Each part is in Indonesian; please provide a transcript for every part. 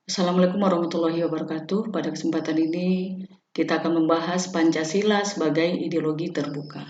Assalamualaikum warahmatullahi wabarakatuh. Pada kesempatan ini kita akan membahas Pancasila sebagai ideologi terbuka.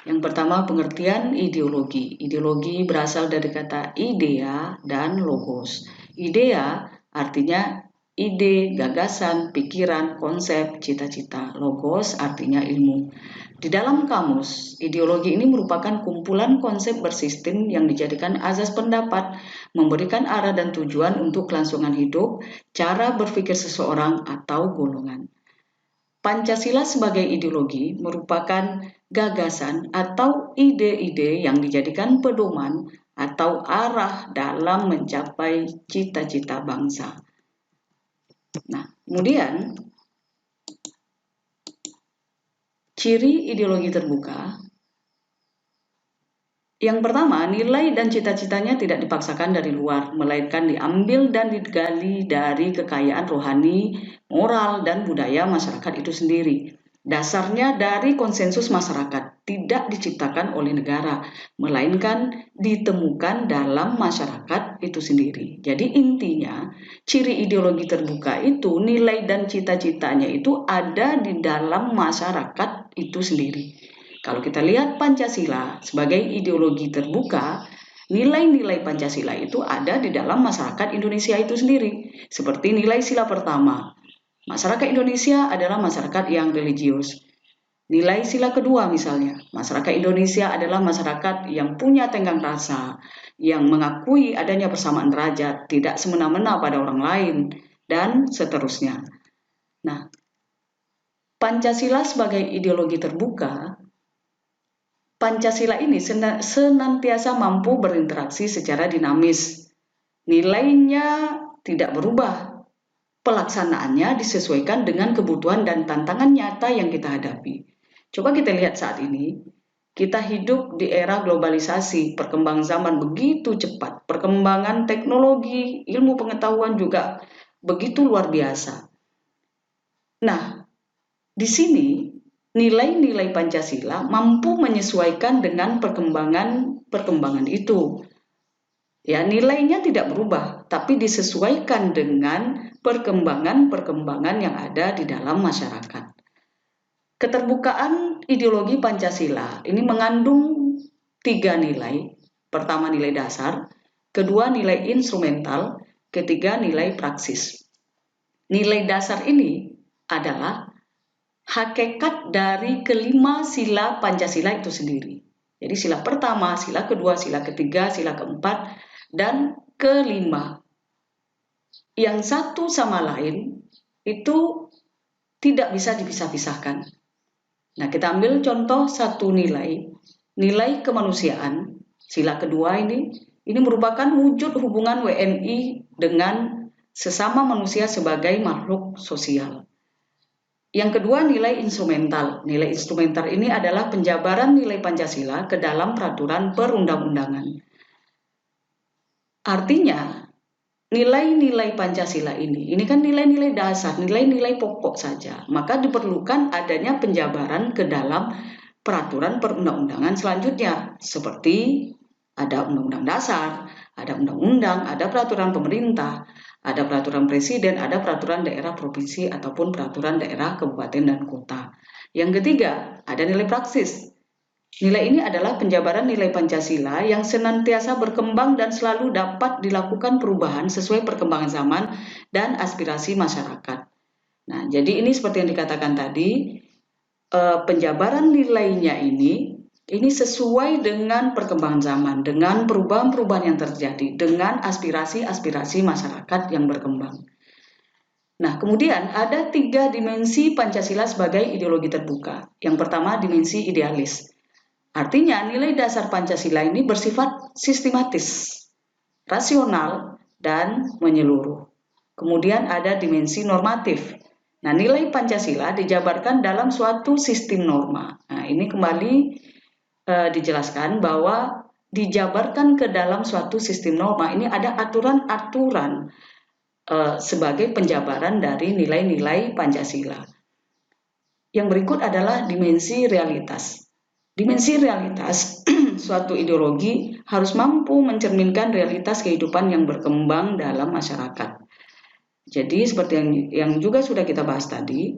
Yang pertama, pengertian ideologi. Ideologi berasal dari kata idea dan logos. Idea artinya ide, gagasan, pikiran, konsep, cita-cita. Logos artinya ilmu. Di dalam kamus, ideologi ini merupakan kumpulan konsep bersistem yang dijadikan azas pendapat, memberikan arah dan tujuan untuk kelangsungan hidup, cara berpikir seseorang atau golongan. Pancasila sebagai ideologi merupakan gagasan atau ide-ide yang dijadikan pedoman atau arah dalam mencapai cita-cita bangsa. Nah, kemudian ciri ideologi terbuka. Yang pertama, nilai dan cita-citanya tidak dipaksakan dari luar, melainkan diambil dan digali dari kekayaan rohani, moral, dan budaya masyarakat itu sendiri. Dasarnya dari konsensus masyarakat, tidak diciptakan oleh negara, melainkan ditemukan dalam masyarakat itu sendiri. Jadi intinya, ciri ideologi terbuka itu, nilai dan cita-citanya itu ada di dalam masyarakat itu sendiri. Kalau kita lihat Pancasila sebagai ideologi terbuka, nilai-nilai Pancasila itu ada di dalam masyarakat Indonesia itu sendiri. Seperti nilai sila pertama, masyarakat Indonesia adalah masyarakat yang religius. Nilai sila kedua misalnya, masyarakat Indonesia adalah masyarakat yang punya tenggang rasa, yang mengakui adanya persamaan derajat, tidak semena-mena pada orang lain, dan seterusnya. Nah, Pancasila sebagai ideologi terbuka, Pancasila ini senantiasa mampu berinteraksi secara dinamis. Nilainya tidak berubah. Pelaksanaannya disesuaikan dengan kebutuhan dan tantangan nyata yang kita hadapi. Coba kita lihat saat ini, kita hidup di era globalisasi, perkembangan zaman begitu cepat, perkembangan teknologi, ilmu pengetahuan juga begitu luar biasa. Nah, di sini nilai-nilai Pancasila mampu menyesuaikan dengan perkembangan itu. Ya, nilainya tidak berubah, tapi disesuaikan dengan perkembangan yang ada di dalam masyarakat. Keterbukaan ideologi Pancasila ini mengandung 3 nilai. Pertama, nilai dasar, kedua, nilai instrumental, ketiga, nilai praksis. Nilai dasar ini adalah hakikat dari kelima sila Pancasila itu sendiri. Jadi sila pertama, sila kedua, sila ketiga, sila keempat, dan kelima. Yang satu sama lain itu tidak bisa dipisah-pisahkan. Nah, kita ambil contoh satu nilai kemanusiaan, sila kedua ini merupakan wujud hubungan WNI dengan sesama manusia sebagai makhluk sosial. Yang kedua, nilai instrumental. Nilai instrumental ini adalah penjabaran nilai Pancasila ke dalam peraturan perundang-undangan. Artinya, nilai-nilai Pancasila ini kan nilai-nilai dasar, nilai-nilai pokok saja. Maka diperlukan adanya penjabaran ke dalam peraturan perundang-undangan selanjutnya. Seperti ada undang-undang dasar, ada undang-undang, ada peraturan pemerintah, ada peraturan presiden, ada peraturan daerah provinsi ataupun peraturan daerah kabupaten dan kota. Yang ketiga, ada nilai praksis. Nilai ini adalah penjabaran nilai Pancasila yang senantiasa berkembang dan selalu dapat dilakukan perubahan sesuai perkembangan zaman dan aspirasi masyarakat. Nah, jadi ini seperti yang dikatakan tadi, penjabaran nilainya ini sesuai dengan perkembangan zaman, dengan perubahan-perubahan yang terjadi, dengan aspirasi-aspirasi masyarakat yang berkembang. Nah, kemudian ada 3 dimensi Pancasila sebagai ideologi terbuka. Yang pertama, dimensi idealis. Artinya, nilai dasar Pancasila ini bersifat sistematis, rasional, dan menyeluruh. Kemudian ada dimensi normatif. Nah, nilai Pancasila dijabarkan dalam suatu sistem norma. Nah, ini kembali dijelaskan bahwa dijabarkan ke dalam suatu sistem norma. Ini ada aturan-aturan sebagai penjabaran dari nilai-nilai Pancasila. Yang berikut adalah dimensi realitas. Dimensi realitas suatu ideologi harus mampu mencerminkan realitas kehidupan yang berkembang dalam masyarakat. Jadi seperti yang juga sudah kita bahas tadi,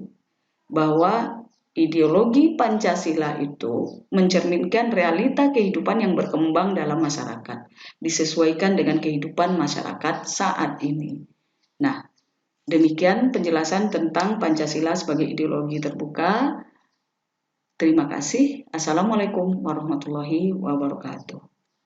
bahwa ideologi Pancasila itu mencerminkan realita kehidupan yang berkembang dalam masyarakat, disesuaikan dengan kehidupan masyarakat saat ini. Nah, demikian penjelasan tentang Pancasila sebagai ideologi terbuka. Terima kasih. Assalamualaikum warahmatullahi wabarakatuh.